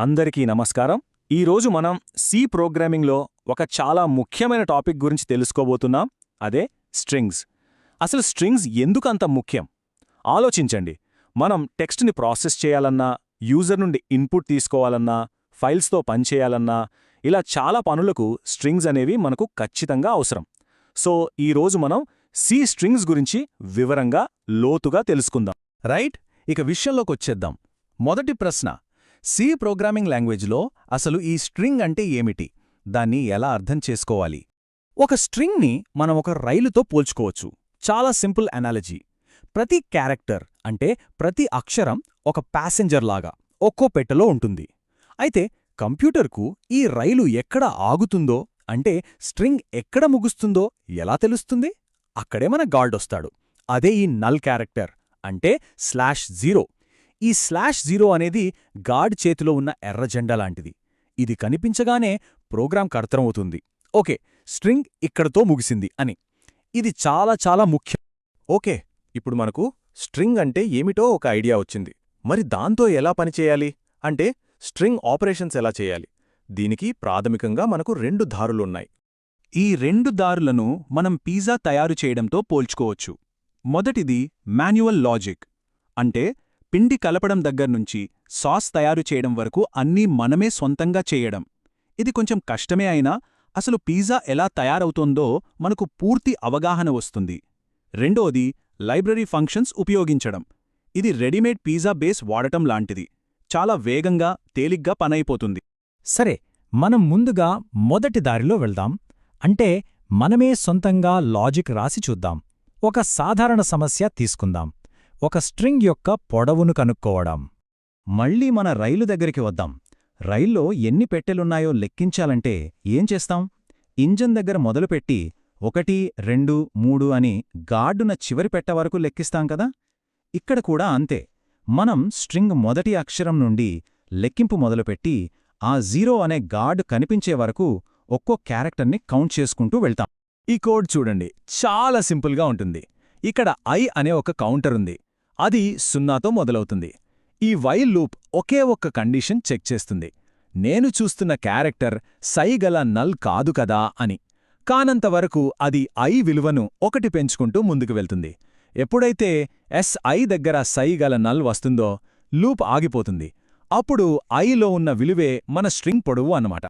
అందరికీ నమస్కారం. ఈరోజు మనం సి ప్రోగ్రామింగ్లో ఒక చాలా ముఖ్యమైన టాపిక్ గురించి తెలుసుకోబోతున్నాం. అదే స్ట్రింగ్స్. అసలు స్ట్రింగ్స్ ఎందుకు అంత ముఖ్యం? ఆలోచించండి. మనం టెక్స్ట్ని ప్రాసెస్ చేయాలన్నా, యూజర్ నుండి ఇన్పుట్ తీసుకోవాలన్నా, ఫైల్స్తో పనిచేయాలన్నా, ఇలా చాలా పనులకు స్ట్రింగ్స్ అనేవి మనకు ఖచ్చితంగా అవసరం. సో ఈరోజు మనం సి స్ట్రింగ్స్ గురించి వివరంగా, లోతుగా తెలుసుకుందాం. రైట్, ఇక విషయంలోకొచ్చేద్దాం. మొదటి ప్రశ్న, సి ప్రోగ్రామింగ్ లాంగ్వేజ్లో అసలు ఈ స్ట్రింగ్ అంటే ఏమిటి? దాన్ని ఎలా అర్థం చేసుకోవాలి? ఒక స్ట్రింగ్ని మనం ఒక రైలుతో పోల్చుకోవచ్చు. చాలా సింపుల్ అనాలజీ. ప్రతి క్యారెక్టర్ అంటే ప్రతి అక్షరం ఒక ప్యాసింజర్ లాగా ఒక్కో పెట్టెలో ఉంటుంది. అయితే కంప్యూటర్కు ఈ రైలు ఎక్కడ ఆగుతుందో, అంటే స్ట్రింగ్ ఎక్కడ ముగుస్తుందో ఎలా తెలుస్తుంది? అక్కడే మన గార్డొస్తాడు. అదే ఈ నల్ క్యారెక్టర్ అంటే /0. ఈ /0 అనేది గార్డ్ చేతిలో ఉన్న ఎర్ర జెండా లాంటిది. ఇది కనిపించగానే ప్రోగ్రాంకి అర్థమవుతుంది, ఓకే, స్ట్రింగ్ ఇక్కడతో ముగిసింది అని. ఇది చాలా చాలా ముఖ్యం. ఓకే, ఇప్పుడు మనకు స్ట్రింగ్ అంటే ఏమిటో ఒక ఐడియా వచ్చింది. మరి దాంతో ఎలా పనిచేయాలి? అంటే స్ట్రింగ్ ఆపరేషన్స్ ఎలా చేయాలి? దీనికి ప్రాథమికంగా మనకు రెండు దారులున్నాయి. ఈ రెండు దారులను మనం పిజ్జా తయారు చేయడంతో పోల్చుకోవచ్చు. మొదటిది మాన్యువల్ లాజిక్. అంటే పిండి కలపడం దగ్గర్నుంచి సాస్ తయారు చేయడం వరకు అన్నీ మనమే సొంతంగా చేయడం. ఇది కొంచెం కష్టమే అయినా అసలు పిజ్జా ఎలా తయారవుతోందో మనకు పూర్తి అవగాహన వస్తుంది. రెండోది లైబ్రరీ ఫంక్షన్స్ ఉపయోగించడం. ఇది రెడీమేడ్ పిజ్జా బేస్ వాడటం లాంటిది. చాలా వేగంగా, తేలిగ్గా పనైపోతుంది. సరే, మనం ముందుగా మొదటి దారిలో వెళ్దాం. అంటే మనమే సొంతంగా లాజిక్ రాసి చూద్దాం. ఒక సాధారణ సమస్య తీసుకుందాం. ఒక స్ట్రింగ్ యొక్క పొడవును కనుక్కోవడం. మళ్ళీ మన రైలు దగ్గరికి వద్దాం. రైల్లో ఎన్ని పెట్టెలున్నాయో లెక్కించాలంటే ఏం చేస్తాం? ఇంజన్ దగ్గర మొదలుపెట్టి 1, 2, 3 అని గార్డున చివరి పెట్టె వరకు లెక్కిస్తాం కదా. ఇక్కడ కూడా అంతే. మనం స్ట్రింగ్ మొదటి అక్షరం నుండి లెక్కింపు మొదలుపెట్టి ఆ 0 అనే గార్డు కనిపించే వరకు ఒక్కో క్యారెక్టర్ని కౌంట్ చేసుకుంటూ వెళ్తాం. ఈ కోడ్ చూడండి, చాలా సింపుల్గా ఉంటుంది. ఇక్కడ ఐ అనే ఒక కౌంటర్ ఉంది. అది 0తో మొదలవుతుంది. ఈ వైల్ లూప్ ఒకే ఒక్క కండిషన్ చెక్ చేస్తుంది, నేను చూస్తున్న క్యారెక్టర్ సై గల నల్ కాదు కదా అని. కానంతవరకు అది ఐ విలువను 1 పెంచుకుంటూ ముందుకు వెళ్తుంది. ఎప్పుడైతే SI దగ్గర సై గల నల్ వస్తుందో లూప్ ఆగిపోతుంది. అప్పుడు ఐలో ఉన్న విలువే మన స్ట్రింగ్ పొడవు అన్నమాట.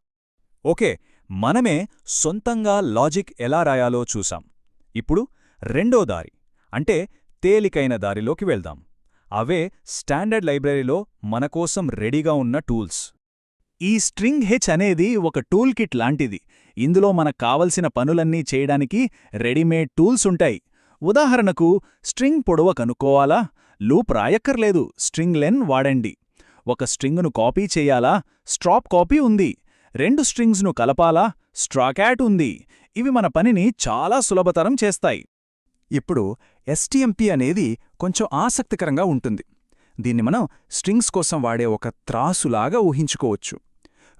ఓకే, మనమే సొంతంగా లాజిక్ ఎలా రాయాలో చూసాం. ఇప్పుడు రెండో దారి, అంటే తేలికైన దారిలోకి వెళ్దాం. అవే స్టాండర్డ్ లైబ్రరీలో మనకోసం రెడీగా ఉన్న టూల్స్. ఈ స్ట్రింగ్ హెచ్ అనేది ఒక టూల్ కిట్ లాంటిది. ఇందులో మనకు కావలసిన పనులన్నీ చేయడానికి రెడీమేడ్ టూల్స్ ఉంటాయి. ఉదాహరణకు స్ట్రింగ్ పొడవు కనుక్కోవాలా? లూప్ రాయక్కర్లేదు, స్ట్రింగ్ లెన్ వాడండి. ఒక స్ట్రింగ్ను కాపీ చెయ్యాలా? స్ట్రాప్ కాపీ ఉంది. 2 స్ట్రింగ్స్ను కలపాలా? స్ట్రాక్యాట్ ఉంది. ఇవి మన పనిని చాలా సులభతరం చేస్తాయి. ఇప్పుడు STMP అనేది కొంచెం ఆసక్తికరంగా ఉంటుంది. దీన్ని మనం స్ట్రింగ్స్ కోసం వాడే ఒక త్రాసులాగా ఊహించుకోవచ్చు.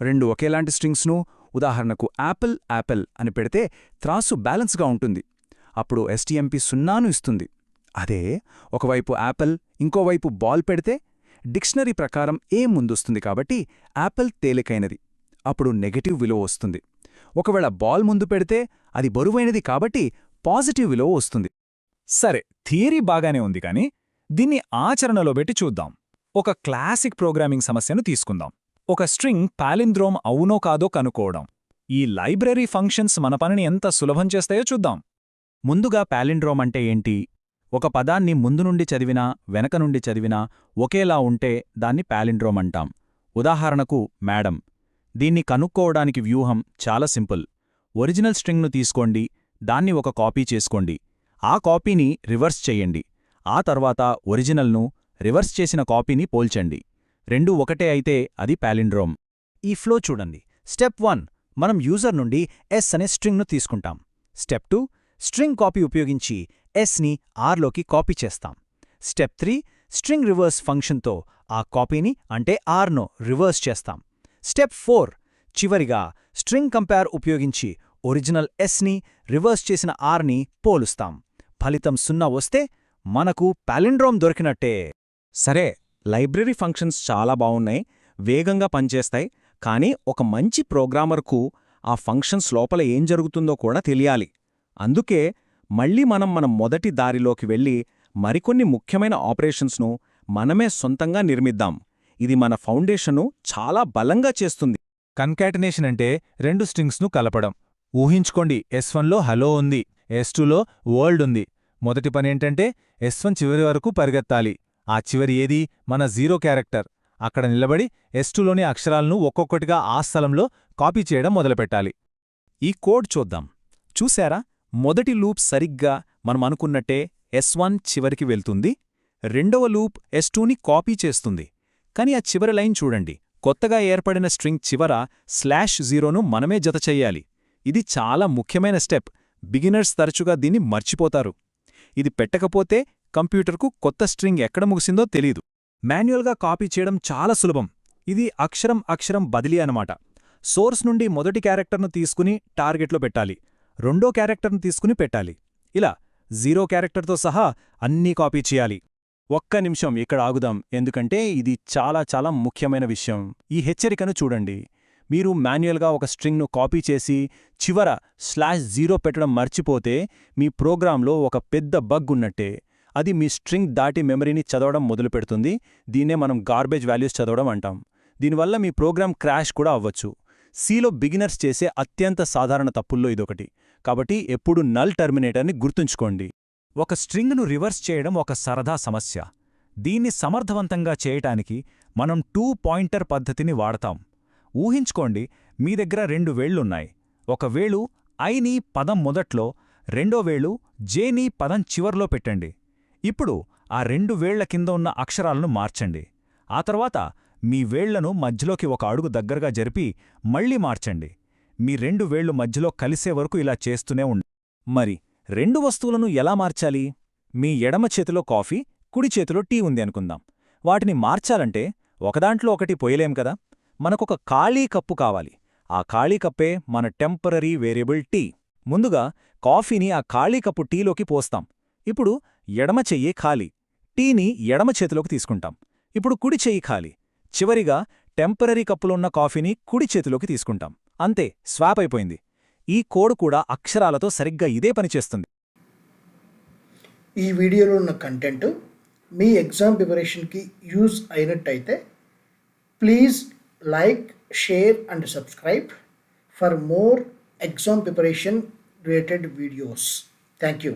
2 ఒకేలాంటి స్ట్రింగ్స్ను, ఉదాహరణకు యాపిల్ యాపిల్ అని పెడితే త్రాసు బ్యాలెన్స్గా ఉంటుంది. అప్పుడు STMP 0ను ఇస్తుంది. అదే ఒకవైపు యాపిల్, ఇంకోవైపు బాల్ పెడితే డిక్షనరీ ప్రకారం ఏ ముందొస్తుంది కాబట్టి యాపిల్ తేలికైనది, అప్పుడు నెగటివ్ విలువ వస్తుంది. ఒకవేళ బాల్ ముందు పెడితే అది బరువైనది కాబట్టి పాజిటివ్ విలువ వస్తుంది. సరే, థియరీ బాగానే ఉంది, కానీ దీన్ని ఆచరణలో పెట్టి చూద్దాం. ఒక క్లాసిక్ ప్రోగ్రామింగ్ సమస్యను తీసుకుందాం. ఒక స్ట్రింగ్ పాలింద్రోమ్ అవునో కాదో కనుక్కోవడం. ఈ లైబ్రరీ ఫంక్షన్స్ మన పనిని ఎంత సులభం చేస్తాయో చూద్దాం. ముందుగా పాలిండ్రోమ్ అంటే ఏంటి? ఒక పదాన్ని ముందు నుండి చదివినా, వెనక నుండి చదివినా ఒకేలా ఉంటే దాన్ని పాలిండ్రోమ్ అంటాం. ఉదాహరణకు మేడం. దీన్ని కనుక్కోవడానికి వ్యూహం చాలా సింపుల్. ఒరిజినల్ స్ట్రింగ్ను తీసుకోండి, దాన్ని ఒక కాపీ చేసుకోండి, ఆ కాపీని రివర్స్ చెయ్యండి. ఆ తర్వాత ఒరిజినల్ను, రివర్స్ చేసిన కాపీని పోల్చండి. 2 ఒకటే అయితే అది పాలిండ్రోమ్. ఈ ఫ్లో చూడండి. స్టెప్ 1, మనం యూజర్ నుండి S అనే స్ట్రింగ్ను తీసుకుంటాం. స్టెప్ 2, స్ట్రింగ్ కాపీ ఉపయోగించి Sని Rలోకి కాపీ చేస్తాం. స్టెప్ 3, స్ట్రింగ్ రివర్స్ ఫంక్షన్తో ఆ కాపీని అంటే Rను రివర్స్ చేస్తాం. స్టెప్ 4, చివరిగా స్ట్రింగ్ కంపేర్ ఉపయోగించి ఒరిజినల్ Sని రివర్స్ చేసిన Rని పోలుస్తాం. ఫలితం 0 వస్తే మనకు పాలిండ్రోమ్ దొరికినట్టే. సరే, లైబ్రరీ ఫంక్షన్స్ చాలా బావున్నాయి. వేగంగా పనిచేస్తాయి, కానీ ఒక మంచి ప్రోగ్రామర్కు ఆ ఫంక్షన్స్ లోపల ఏం జరుగుతుందో కూడా తెలియాలి. అందుకే మళ్ళీ మనం మన మొదటి దారిలోకి వెళ్ళి మరికొన్ని ముఖ్యమైన ఆపరేషన్స్ను మనమే సొంతంగా నిర్మిద్దాం. ఇది మన ఫౌండేషను చాలా బలంగా చేస్తుంది. కన్కాటినేషన్ అంటే రెండు స్ట్రింగ్స్ను కలపడం. ఊహించుకోండి, S1లో హలో ఉంది, S2లో వరల్డ్ ఉంది. మొదటి పనేంటంటే S1 చివరి వరకు పరిగెత్తాలి. ఆ చివరి ఏది? మన జీరో క్యారెక్టర్. అక్కడ నిలబడి S2లోని అక్షరాలను ఒక్కొక్కటిగా ఆ స్థలంలో కాపీ చేయడం మొదలుపెట్టాలి. ఈ కోడ్ చూద్దాం. చూశారా? మొదటి లూప్ సరిగ్గా మనం అనుకున్నట్టే S1 చివరికి వెళ్తుంది, రెండవ లూప్ S2ని కాపీ చేస్తుంది. కాని ఆ చివరి లైన్ చూడండి, కొత్తగా ఏర్పడిన స్ట్రింగ్ చివర /0ను మనమే జతచెయ్యాలి. ఇది చాలా ముఖ్యమైన స్టెప్. బిగినర్స్ తరచుగా దీన్ని మర్చిపోతారు. ఇది పెట్టకపోతే కంప్యూటర్కు కొత్త స్ట్రింగ్ ఎక్కడ ముగిసిందో తెలీదు. మాన్యువల్గా కాపీ చేయడం చాలా సులభం. ఇది అక్షరం బదిలీ అనమాట. సోర్స్ నుండి మొదటి క్యారెక్టర్ను తీసుకుని టార్గెట్లో పెట్టాలి, రెండో క్యారెక్టర్ను తీసుకుని పెట్టాలి. ఇలా జీరో క్యారెక్టర్తో సహా అన్నీ కాపీ చేయాలి. ఒక్క నిమిషం ఇక్కడ ఆగుదాం, ఎందుకంటే ఇది చాలా చాలా ముఖ్యమైన విషయం. ఈ హెచ్చరికను చూడండి. మీరు మాన్యువల్గా ఒక స్ట్రింగ్ను కాపీ చేసి చివర /0 పెట్టడం మర్చిపోతే మీ ప్రోగ్రాంలో ఒక పెద్ద బగ్ ఉన్నట్టే. అది మీ స్ట్రింగ్ దాటి మెమరీని చదవడం మొదలుపెడుతుంది. దీన్నే మనం గార్బేజ్ వాల్యూస్ చదవడం అంటాం. దీనివల్ల మీ ప్రోగ్రాం క్రాష్ కూడా అవ్వచ్చు. సిలో బిగినర్స్ చేసే అత్యంత సాధారణ తప్పుల్లో ఇదొకటి. కాబట్టి ఎప్పుడూ నల్ టర్మినేటర్ని గుర్తుంచుకోండి. ఒక స్ట్రింగ్ను రివర్స్ చేయడం ఒక సరదా సమస్య. దీన్ని సమర్థవంతంగా చేయటానికి మనం 2 పాయింటర్ పద్ధతిని వాడతాం. ఊహించుకోండి, మీ దగ్గర 2 వేళ్లున్నాయి. ఒక వేళు ఐని పదం మొదట్లో, రెండో వేళు జేని పదం చివర్లో పెట్టండి. ఇప్పుడు ఆ 2 వేళ్ల కింద ఉన్న అక్షరాలను మార్చండి. ఆ తర్వాత మీ వేళ్లను మధ్యలోకి ఒక అడుగు దగ్గరగా జరిపి మళ్ళీ మార్చండి. మీ 2 వేళ్లు మధ్యలో కలిసే వరకు ఇలా చేస్తూనే మరి 2 వస్తువులను ఎలా మార్చాలి? మీ ఎడమ చేతిలో కాఫీ, కుడి చేతిలో టీ ఉంది అనుకుందాం. వాటిని మార్చాలంటే ఒకదాంట్లో ఒకటి పోయలేం కదా. మనకొక ఖాళీ కప్పు కావాలి. ఆ ఖాళీ కప్పే మన టెంపరరీ వేరియబుల్ టీ. ముందుగా కాఫీని ఆ ఖాళీ కప్పు టీలోకి పోస్తాం. ఇప్పుడు ఎడమ చెయ్యి ఖాళీ, టీని ఎడమ చేతిలోకి తీసుకుంటాం. ఇప్పుడు కుడి చెయ్యి ఖాళీ. చివరిగా టెంపరరీ కప్పులో ఉన్న కాఫీని కుడి చేతిలోకి తీసుకుంటాం. అంతే, స్వాప్ అయిపోయింది. ఈ కోడ్ కూడా అక్షరాలతో సరిగ్గా ఇదే పనిచేస్తుంది. ఈ వీడియోలో ఉన్న కంటెంట్ మీ ఎగ్జామ్ ప్రిపరేషన్కి యూజ్ అయినట్టయితే please like, share and subscribe for more exam preparation related videos. Thank you.